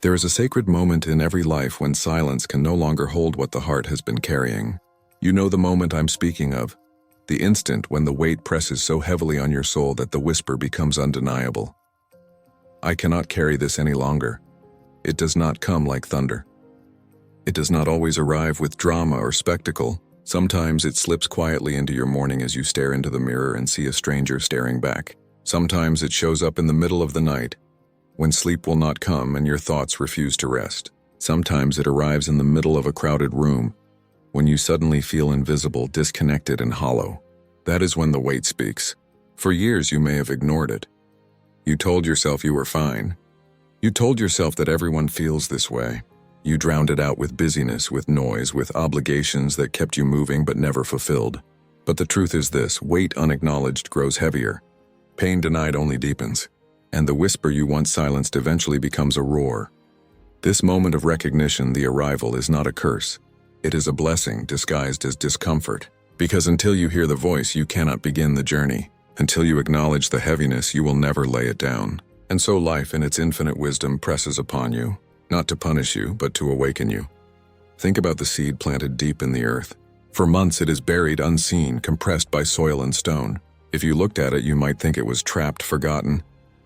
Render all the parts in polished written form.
There is a sacred moment in every life when silence can no longer hold what the heart has been carrying. You know the moment I'm speaking of, the instant when the weight presses so heavily on your soul that the whisper becomes undeniable. I cannot carry this any longer. It does not come like thunder. It does not always arrive with drama or spectacle. Sometimes it slips quietly into your morning as you stare into the mirror and see a stranger staring back. Sometimes it shows up in the middle of the night, when sleep will not come and your thoughts refuse to rest. Sometimes it arrives in the middle of a crowded room, when you suddenly feel invisible, disconnected, and hollow. That is when the weight speaks. For years you may have ignored it. You told yourself you were fine. You told yourself that everyone feels this way. You drowned it out with busyness, with noise, with obligations that kept you moving but never fulfilled. But the truth is this: weight unacknowledged grows heavier. Pain denied only deepens. And the whisper you once silenced eventually becomes a roar. This moment of recognition, the arrival, is not a curse. It is a blessing disguised as discomfort. Because until you hear the voice, you cannot begin the journey. Until you acknowledge the heaviness, you will never lay it down. And so life in its infinite wisdom presses upon you, not to punish you, but to awaken you. Think about the seed planted deep in the earth. For months it is buried unseen, compressed by soil and stone. If you looked at it, you might think it was trapped, forgotten,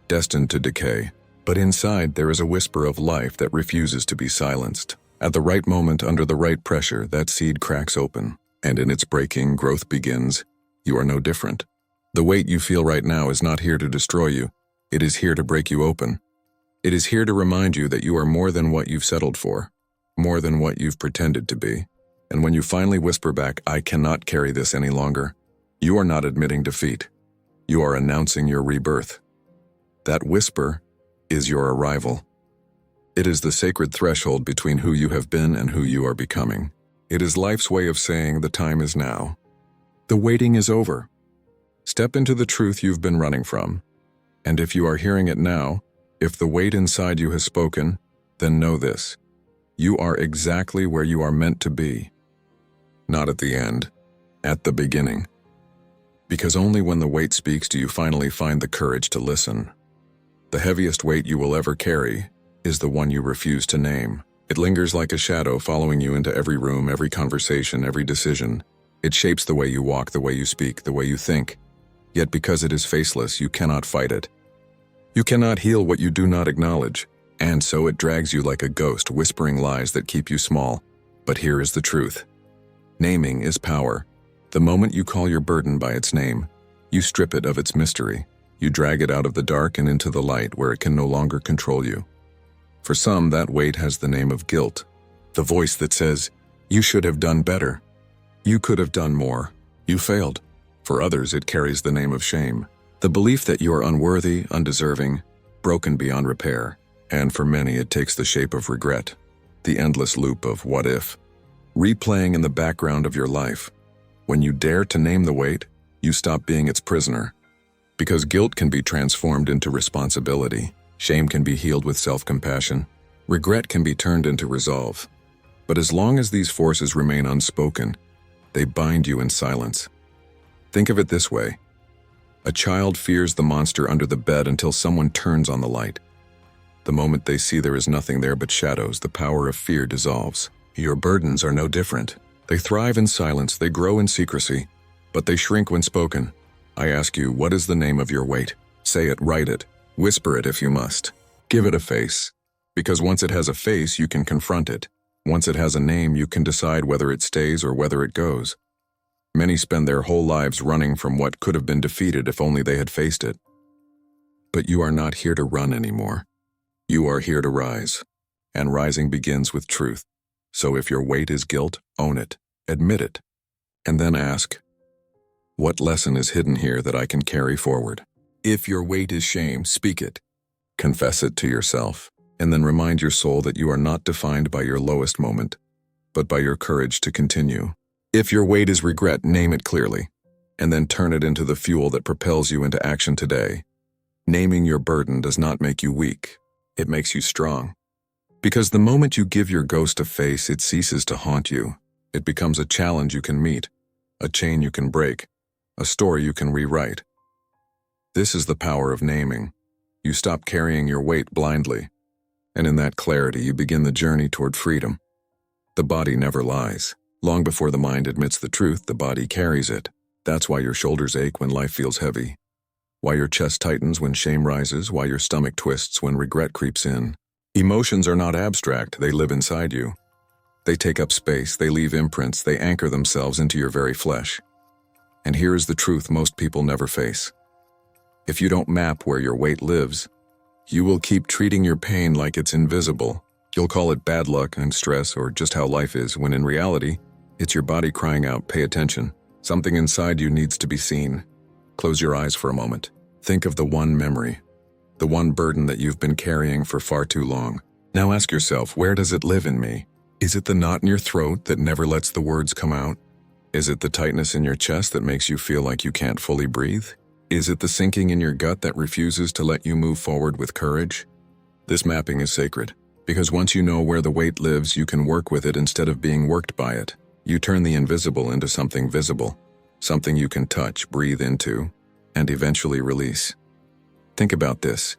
destined to decay. But inside there is a whisper of life that refuses to be silenced. At the right moment, under the right pressure, that seed cracks open, and in its breaking, growth begins. You are no different. The weight you feel right now is not here to destroy you. It is here to break you open. It is here to remind you that you are more than what you've settled for, more than what you've pretended to be. And when you finally whisper back, "I cannot carry this any longer," you are not admitting defeat. You are announcing your rebirth. That whisper is your arrival. It is the sacred threshold between who you have been and who you are becoming. It is life's way of saying the time is now. The waiting is over. Step into the truth you've been running from. And if you are hearing it now, if the weight inside you has spoken, then know this: you are exactly where you are meant to be. Not at the end, at the beginning. Because only when the weight speaks do you finally find the courage to listen. The heaviest weight you will ever carry is the one you refuse to name. It lingers like a shadow, following you into every room, every conversation, every decision. It shapes the way you walk, the way you speak, the way you think. Yet because it is faceless, you cannot fight it. You cannot heal what you do not acknowledge, and so it drags you like a ghost, whispering lies that keep you small. But here is the truth. Naming is power. The moment you call your burden by its name, you strip it of its mystery. You drag it out of the dark and into the light where it can no longer control you. For some, that weight has the name of guilt, the voice that says, "You should have done better. You could have done more. You failed." For others, it carries the name of shame, the belief that you are unworthy, undeserving, broken beyond repair. And for many, it takes the shape of regret, the endless loop of what if, replaying in the background of your life. When you dare to name the weight, you stop being its prisoner. Because guilt can be transformed into responsibility. Shame can be healed with self-compassion. Regret can be turned into resolve. But as long as these forces remain unspoken, they bind you in silence. Think of it this way. A child fears the monster under the bed until someone turns on the light. The moment they see there is nothing there but shadows, the power of fear dissolves. Your burdens are no different. They thrive in silence, they grow in secrecy, but they shrink when spoken. I ask you, what is the name of your weight? Say it, write it, whisper it if you must. Give it a face. Because once it has a face, you can confront it. Once it has a name, you can decide whether it stays or whether it goes. Many spend their whole lives running from what could have been defeated if only they had faced it. But you are not here to run anymore. You are here to rise. And rising begins with truth. So if your weight is guilt, own it, admit it, and then ask, what lesson is hidden here that I can carry forward? If your weight is shame, speak it. Confess it to yourself, and then remind your soul that you are not defined by your lowest moment, but by your courage to continue. If your weight is regret, name it clearly, and then turn it into the fuel that propels you into action today. Naming your burden does not make you weak, it makes you strong. Because the moment you give your ghost a face, it ceases to haunt you. It becomes a challenge you can meet, a chain you can break, a story you can rewrite. This is the power of naming. You stop carrying your weight blindly. And in that clarity, you begin the journey toward freedom. The body never lies. Long before the mind admits the truth, the body carries it. That's why your shoulders ache when life feels heavy. Why your chest tightens when shame rises, why your stomach twists when regret creeps in. Emotions are not abstract, they live inside you. They take up space, they leave imprints, they anchor themselves into your very flesh. And here is the truth most people never face. If you don't map where your weight lives, you will keep treating your pain like it's invisible. You'll call it bad luck and stress or just how life is, when in reality, it's your body crying out, pay attention. Something inside you needs to be seen. Close your eyes for a moment. Think of the one memory, the one burden that you've been carrying for far too long. Now ask yourself, where does it live in me? Is it the knot in your throat that never lets the words come out? Is it the tightness in your chest that makes you feel like you can't fully breathe? Is it the sinking in your gut that refuses to let you move forward with courage? This mapping is sacred, because once you know where the weight lives, you can work with it instead of being worked by it. You turn the invisible into something visible, something you can touch, breathe into, and eventually release. Think about this.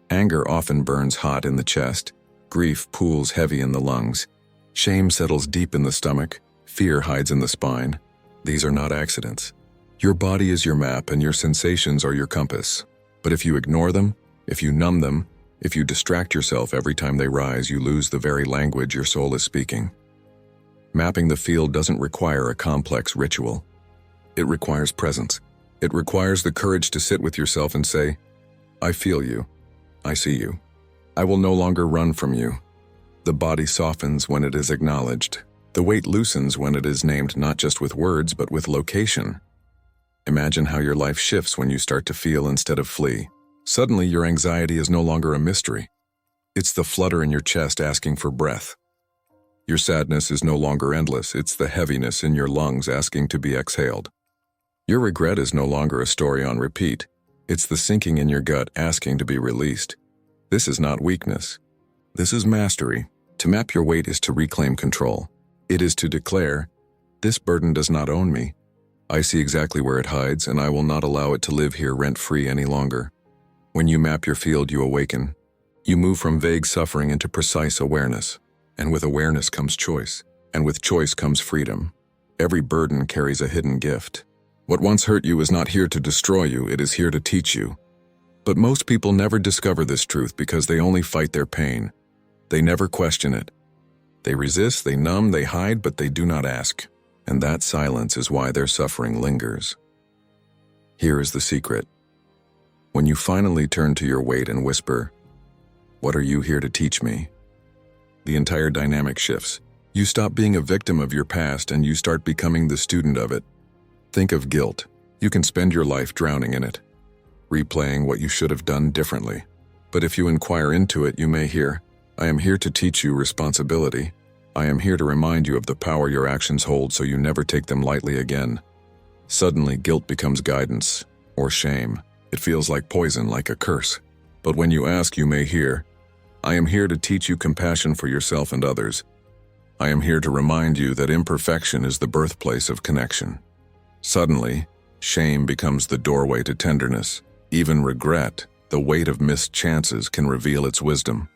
Anger often burns hot in the chest, grief pools heavy in the lungs, shame settles deep in the stomach, fear hides in the spine. These are not accidents. Your body is your map and your sensations are your compass. But if you ignore them, if you numb them, if you distract yourself every time they rise, you lose the very language your soul is speaking. Mapping the field doesn't require a complex ritual. It requires presence. It requires the courage to sit with yourself and say, I feel you. I see you. I will no longer run from you. The body softens when it is acknowledged. The weight loosens when it is named not just with words but with location. Imagine how your life shifts when you start to feel instead of flee. Suddenly, your anxiety is no longer a mystery. It's the flutter in your chest asking for breath. Your sadness is no longer endless. It's the heaviness in your lungs asking to be exhaled. Your regret is no longer a story on repeat. It's the sinking in your gut asking to be released. This is not weakness. This is mastery. To map your weight is to reclaim control. It is to declare, this burden does not own me. I see exactly where it hides, and I will not allow it to live here rent-free any longer. When you map your field, you awaken. You move from vague suffering into precise awareness. And with awareness comes choice. And with choice comes freedom. Every burden carries a hidden gift. What once hurt you is not here to destroy you, it is here to teach you. But most people never discover this truth because they only fight their pain. They never question it. They resist, they numb, they hide, but they do not ask. And that silence is why their suffering lingers. Here is the secret. When you finally turn to your weight and whisper, what are you here to teach me? The entire dynamic shifts. You stop being a victim of your past and you start becoming the student of it. Think of guilt. You can spend your life drowning in it, replaying what you should have done differently. But if you inquire into it, you may hear, I am here to teach you responsibility. I am here to remind you of the power your actions hold so you never take them lightly again. Suddenly, guilt becomes guidance, or shame. It feels like poison, like a curse. But when you ask, you may hear, I am here to teach you compassion for yourself and others. I am here to remind you that imperfection is the birthplace of connection. Suddenly, shame becomes the doorway to tenderness. Even regret, the weight of missed chances, can reveal its wisdom.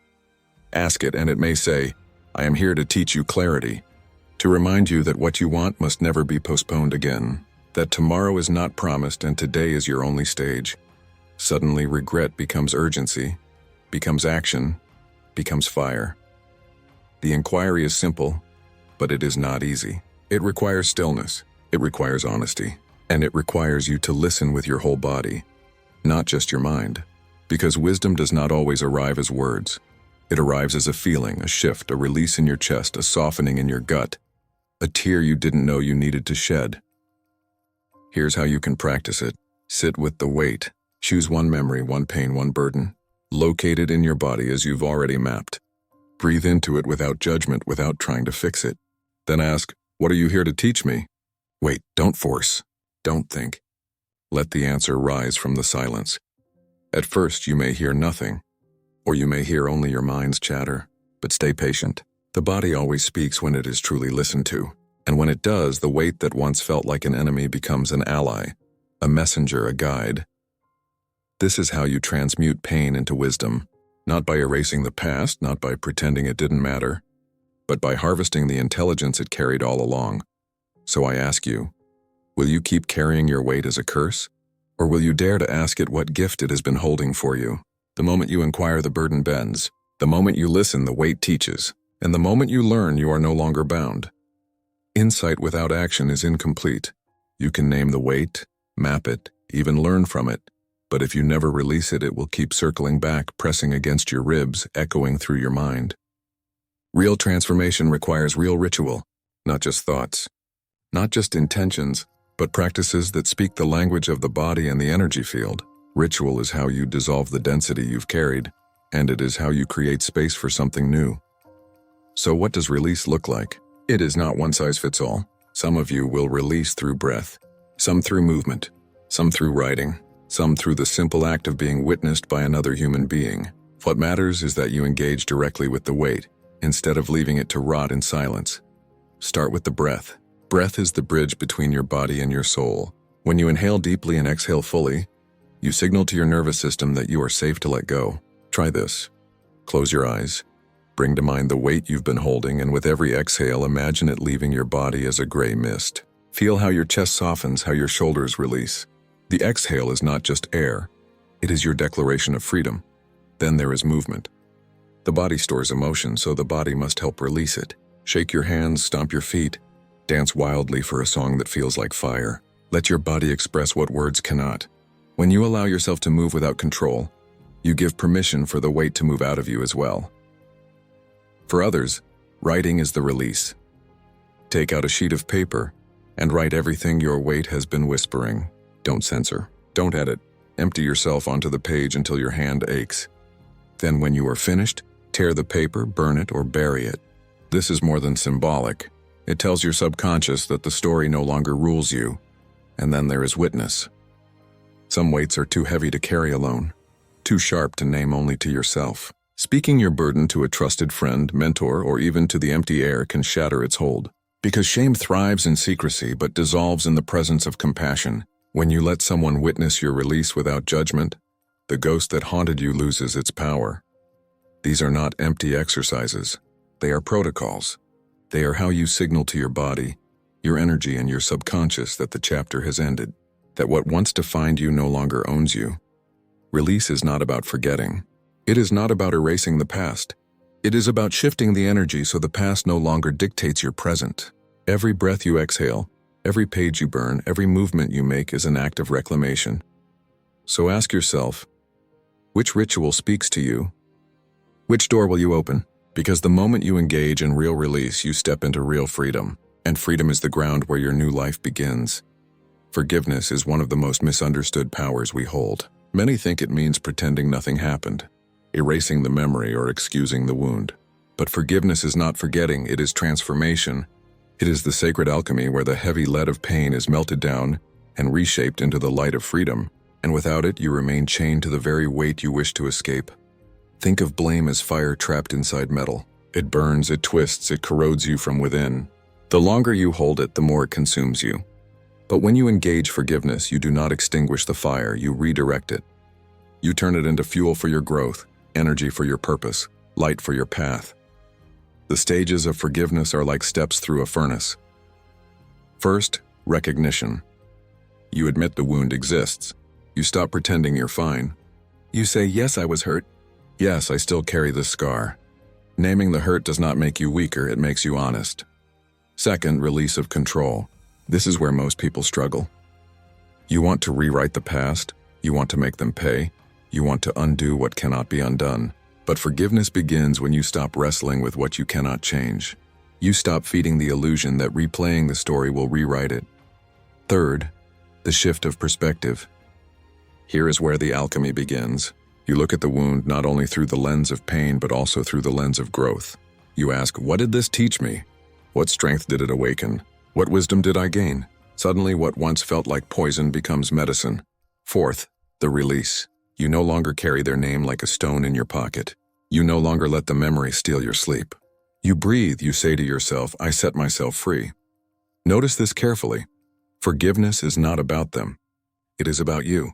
Ask it and it may say, I am here to teach you clarity, to remind you that what you want must never be postponed again, that tomorrow is not promised and today is your only stage. Suddenly, regret becomes urgency, becomes action, becomes fire. The inquiry is simple, but it is not easy. It requires stillness, it requires honesty, and it requires you to listen with your whole body, not just your mind, because wisdom does not always arrive as words. It arrives as a feeling, a shift, a release in your chest, a softening in your gut, a tear you didn't know you needed to shed. Here's how you can practice it. Sit with the weight. Choose one memory, one pain, one burden. Locate it in your body as you've already mapped. Breathe into it without judgment, without trying to fix it. Then ask, what are you here to teach me? Wait, don't force. Don't think. Let the answer rise from the silence. At first, you may hear nothing. Or you may hear only your mind's chatter, but stay patient. The body always speaks when it is truly listened to, and when it does, the weight that once felt like an enemy becomes an ally, a messenger, a guide. This is how you transmute pain into wisdom, Not by erasing the past, not by pretending it didn't matter, but by harvesting the intelligence it carried all along. So I ask you, will you keep carrying your weight as a curse? Or will you dare to ask it what gift it has been holding for you? The moment you inquire, the burden bends. The moment you listen, the weight teaches. And the moment you learn, you are no longer bound. Insight without action is incomplete. You can name the weight, map it, even learn from it. But if you never release it, it will keep circling back, pressing against your ribs, echoing through your mind. Real transformation requires real ritual, not just thoughts, not just intentions, but practices that speak the language of the body and the energy field. Ritual is how you dissolve the density you've carried, and it is how you create space for something new. So what does release look like? It is not one size fits all. Some of you will release through breath, some through movement, some through writing, some through the simple act of being witnessed by another human being. What matters is that you engage directly with the weight, instead of leaving it to rot in silence. Start with the breath. Breath is the bridge between your body and your soul. When you inhale deeply and exhale fully, you signal to your nervous system that you are safe to let go. Try this. Close your eyes. Bring to mind the weight you've been holding, and with every exhale, imagine it leaving your body as a gray mist. Feel how your chest softens, how your shoulders release. The exhale is not just air. It is your declaration of freedom. Then there is movement. The body stores emotion, so the body must help release it. Shake your hands, stomp your feet, dance wildly for a song that feels like fire. Let your body express what words cannot. When you allow yourself to move without control, you give permission for the weight to move out of you as well. For others, writing is the release. Take out a sheet of paper and write everything your weight has been whispering. Don't censor. Don't edit. Empty yourself onto the page until your hand aches. Then when you are finished, tear the paper, burn it, or bury it. This is more than symbolic. It tells your subconscious that the story no longer rules you. And then there is witness. Some weights are too heavy to carry alone, too sharp to name only to yourself. Speaking your burden to a trusted friend, mentor, or even to the empty air can shatter its hold. Because shame thrives in secrecy but dissolves in the presence of compassion. When you let someone witness your release without judgment, the ghost that haunted you loses its power. These are not empty exercises. They are protocols. They are how you signal to your body, your energy, and your subconscious that the chapter has ended, that what once defined you no longer owns you. Release is not about forgetting. It is not about erasing the past. It is about shifting the energy so the past no longer dictates your present. Every breath you exhale, every page you burn, every movement you make is an act of reclamation. So ask yourself, which ritual speaks to you? Which door will you open? Because the moment you engage in real release, you step into real freedom. And freedom is the ground where your new life begins. Forgiveness is one of the most misunderstood powers we hold. Many think it means pretending nothing happened, erasing the memory, or excusing the wound. But forgiveness is not forgetting, it is transformation. It is the sacred alchemy where the heavy lead of pain is melted down and reshaped into the light of freedom, and without it you remain chained to the very weight you wish to escape. Think of blame as fire trapped inside metal. It burns, it twists, it corrodes you from within. The longer you hold it, the more it consumes you. But when you engage forgiveness, you do not extinguish the fire, you redirect it. You turn it into fuel for your growth, energy for your purpose, light for your path. The stages of forgiveness are like steps through a furnace. First, recognition. You admit the wound exists. You stop pretending you're fine. You say, yes, I was hurt. Yes, I still carry this scar. Naming the hurt does not make you weaker, it makes you honest. Second, release of control. This is where most people struggle. You want to rewrite the past. You want to make them pay. You want to undo what cannot be undone. But forgiveness begins when you stop wrestling with what you cannot change. You stop feeding the illusion that replaying the story will rewrite it. Third, the shift of perspective. Here is where the alchemy begins. You look at the wound not only through the lens of pain, but also through the lens of growth. You ask, what did this teach me? What strength did it awaken? What wisdom did I gain? Suddenly, what once felt like poison becomes medicine. Fourth, the release. You no longer carry their name like a stone in your pocket. You no longer let the memory steal your sleep. You breathe, you say to yourself, I set myself free. Notice this carefully. Forgiveness is not about them. It is about you.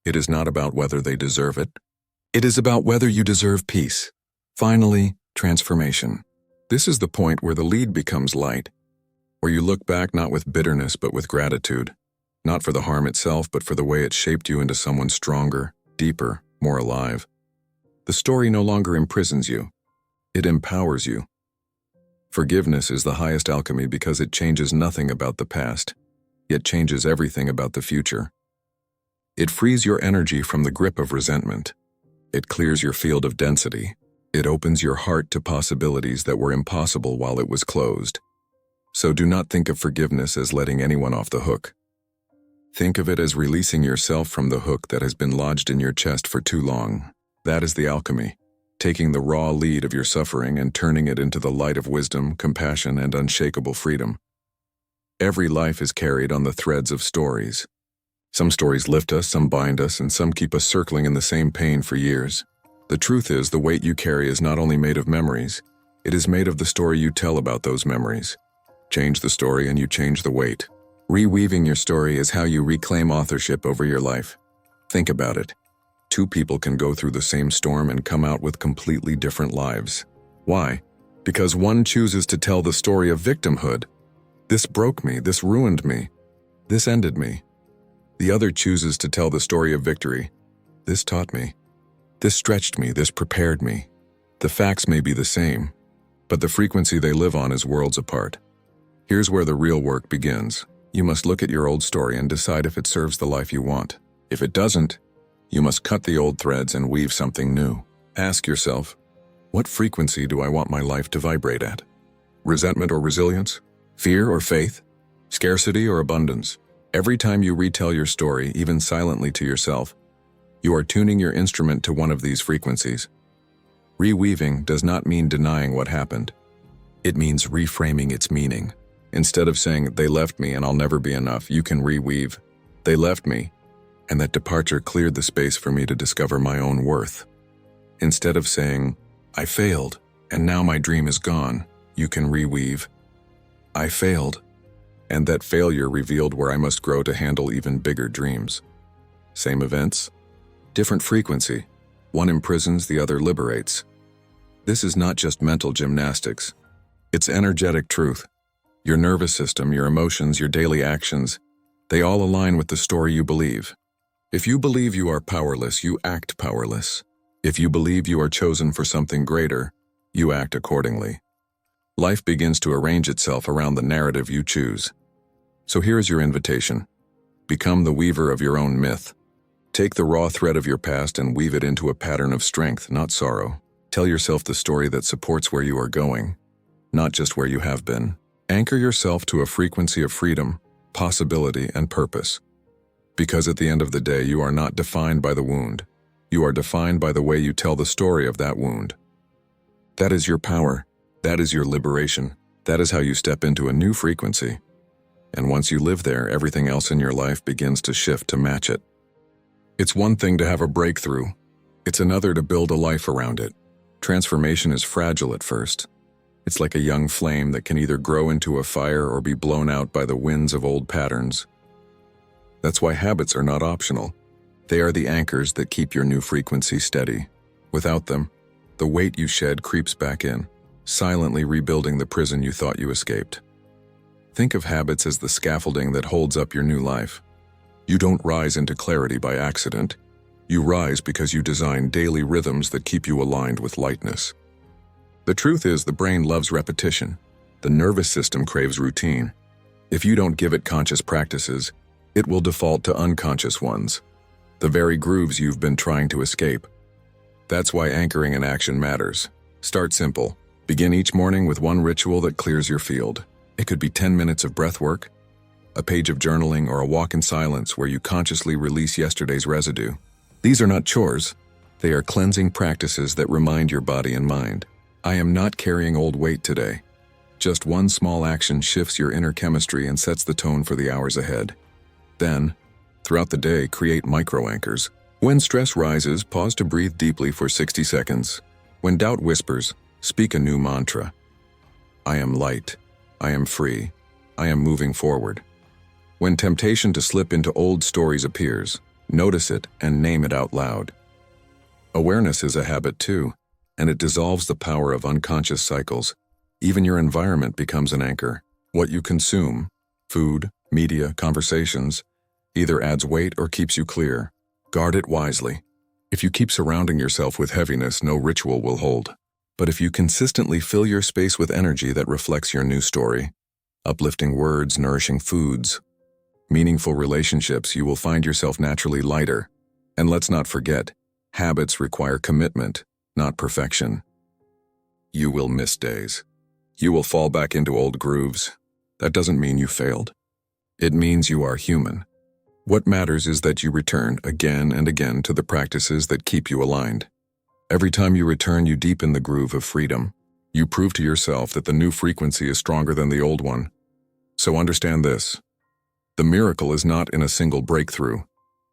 It is not about whether they deserve it. It is about whether you deserve peace. Finally, transformation. This is the point where the lead becomes light, where you look back not with bitterness but with gratitude, not for the harm itself but for the way it shaped you into someone stronger, deeper, more alive. The story no longer imprisons you. It empowers you. Forgiveness is the highest alchemy because it changes nothing about the past, yet changes everything about the future. It frees your energy from the grip of resentment. It clears your field of density. It opens your heart to possibilities that were impossible while it was closed. So do not think of forgiveness as letting anyone off the hook. Think of it as releasing yourself from the hook that has been lodged in your chest for too long. That is the alchemy, taking the raw lead of your suffering and turning it into the light of wisdom, compassion, and unshakable freedom. Every life is carried on the threads of stories. Some stories lift us, some bind us, and some keep us circling in the same pain for years. The truth is, the weight you carry is not only made of memories, it is made of the story you tell about those memories. Change the story and you change the weight. Reweaving your story is how you reclaim authorship over your life. Think about it. Two people can go through the same storm and come out with completely different lives. Why? Because one chooses to tell the story of victimhood. This broke me, this ruined me, this ended me. The other chooses to tell the story of victory. This taught me. This stretched me, this prepared me. The facts may be the same, but the frequency they live on is worlds apart. Here's where the real work begins. You must look at your old story and decide if it serves the life you want. If it doesn't, you must cut the old threads and weave something new. Ask yourself, what frequency do I want my life to vibrate at? Resentment or resilience? Fear or faith? Scarcity or abundance? Every time you retell your story, even silently to yourself, you are tuning your instrument to one of these frequencies. Reweaving does not mean denying what happened. It means reframing its meaning. Instead of saying, they left me and I'll never be enough, you can reweave, they left me, and that departure cleared the space for me to discover my own worth. Instead of saying, I failed, and now my dream is gone, you can reweave, I failed, and that failure revealed where I must grow to handle even bigger dreams. Same events, different frequency. One imprisons, the other liberates. This is not just mental gymnastics. It's energetic truth. Your nervous system, your emotions, your daily actions, they all align with the story you believe. If you believe you are powerless, you act powerless. If you believe you are chosen for something greater, you act accordingly. Life begins to arrange itself around the narrative you choose. So here is your invitation. Become the weaver of your own myth. Take the raw thread of your past and weave it into a pattern of strength, not sorrow. Tell yourself the story that supports where you are going, not just where you have been. Anchor yourself to a frequency of freedom, possibility, and purpose. Because at the end of the day, you are not defined by the wound. You are defined by the way you tell the story of that wound. That is your power. That is your liberation. That is how you step into a new frequency. And once you live there, everything else in your life begins to shift to match it. It's one thing to have a breakthrough. It's another to build a life around it. Transformation is fragile at first. It's like a young flame that can either grow into a fire or be blown out by the winds of old patterns. That's why habits are not optional. They are the anchors that keep your new frequency steady. Without them, the weight you shed creeps back in, silently rebuilding the prison you thought you escaped. Think of habits as the scaffolding that holds up your new life. You don't rise into clarity by accident. You rise because you design daily rhythms that keep you aligned with lightness. The truth is, the brain loves repetition. The nervous system craves routine. If you don't give it conscious practices, it will default to unconscious ones, the very grooves you've been trying to escape. That's why anchoring in action matters. Start simple. Begin each morning with one ritual that clears your field. It could be 10 minutes of breath work, a page of journaling, or a walk in silence where you consciously release yesterday's residue. These are not chores. They are cleansing practices that remind your body and mind, I am not carrying old weight today. Just one small action shifts your inner chemistry and sets the tone for the hours ahead. Then, throughout the day, create micro-anchors. When stress rises, pause to breathe deeply for 60 seconds. When doubt whispers, speak a new mantra. I am light. I am free. I am moving forward. When temptation to slip into old stories appears, notice it and name it out loud. Awareness is a habit too, and it dissolves the power of unconscious cycles. Even your environment becomes an anchor. What you consume, food, media, conversations, either adds weight or keeps you clear. Guard it wisely. If you keep surrounding yourself with heaviness, no ritual will hold. But if you consistently fill your space with energy that reflects your new story, uplifting words, nourishing foods, meaningful relationships, you will find yourself naturally lighter. And let's not forget, habits require commitment, not perfection. You will miss days. You will fall back into old grooves. That doesn't mean you failed. It means you are human. What matters is that you return again and again to the practices that keep you aligned. Every time you return, you deepen the groove of freedom. You prove to yourself that the new frequency is stronger than the old one. So understand this. The miracle is not in a single breakthrough.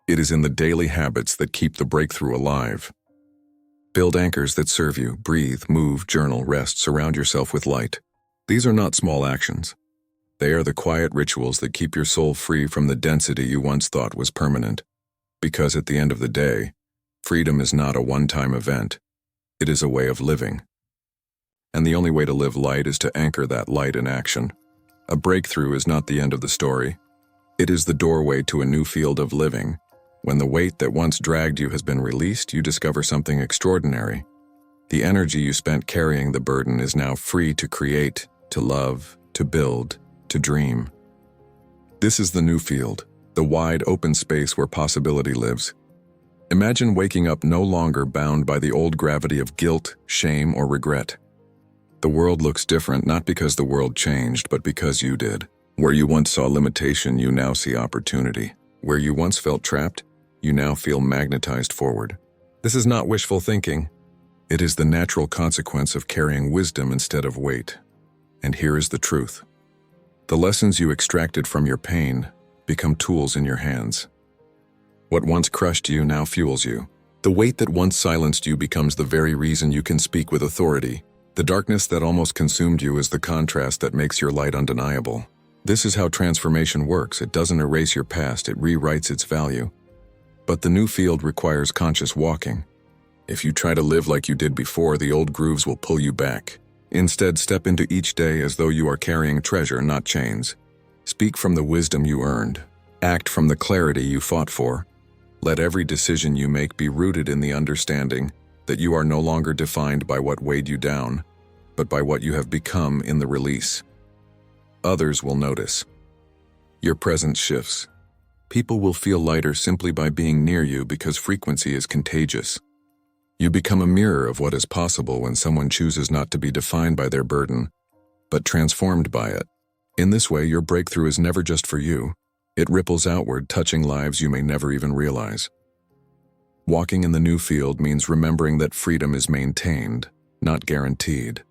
It is in the daily habits that keep the breakthrough alive. Build anchors that serve you. Breathe, move, journal, rest, surround yourself with light. These are not small actions. They are the quiet rituals that keep your soul free from the density you once thought was permanent. Because at the end of the day, freedom is not a one-time event. It is a way of living. And the only way to live light is to anchor that light in action. A breakthrough is not the end of the story. It is the doorway to a new field of living. When the weight that once dragged you has been released, you discover something extraordinary. The energy you spent carrying the burden is now free to create, to love, to build, to dream. This is the new field, the wide open space where possibility lives. Imagine waking up no longer bound by the old gravity of guilt, shame, or regret. The world looks different not because the world changed, but because you did. Where you once saw limitation, you now see opportunity. Where you once felt trapped, you now feel magnetized forward. This is not wishful thinking. It is the natural consequence of carrying wisdom instead of weight. And here is the truth. The lessons you extracted from your pain become tools in your hands. What once crushed you now fuels you. The weight that once silenced you becomes the very reason you can speak with authority. The darkness that almost consumed you is the contrast that makes your light undeniable. This is how transformation works. It doesn't erase your past, it rewrites its value. But the new field requires conscious walking. If you try to live like you did before, the old grooves will pull you back. Instead, step into each day as though you are carrying treasure, not chains. Speak from the wisdom you earned. Act from the clarity you fought for. Let every decision you make be rooted in the understanding that you are no longer defined by what weighed you down, but by what you have become in the release. Others will notice. Your presence shifts. People will feel lighter simply by being near you because frequency is contagious. You become a mirror of what is possible when someone chooses not to be defined by their burden, but transformed by it. In this way, your breakthrough is never just for you. It ripples outward, touching lives you may never even realize. Walking in the new field means remembering that freedom is maintained, not guaranteed.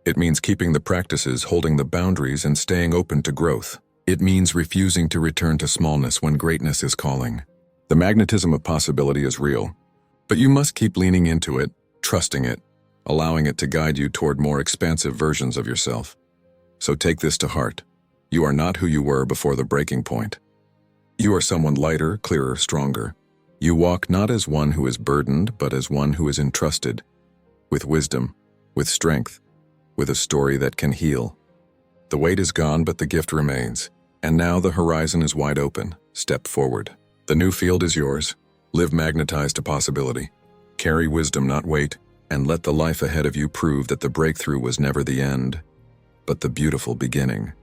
It means keeping the practices, holding the boundaries, and staying open to growth. It means refusing to return to smallness when greatness is calling. The magnetism of possibility is real, but you must keep leaning into it, trusting it, allowing it to guide you toward more expansive versions of yourself. So take this to heart. You are not who you were before the breaking point. You are someone lighter, clearer, stronger. You walk not as one who is burdened, but as one who is entrusted, with wisdom, with strength, with a story that can heal. The weight is gone, but the gift remains. And now the horizon is wide open. Step forward. The new field is yours. Live magnetized to possibility. Carry wisdom, not weight, and let the life ahead of you prove that the breakthrough was never the end, but the beautiful beginning.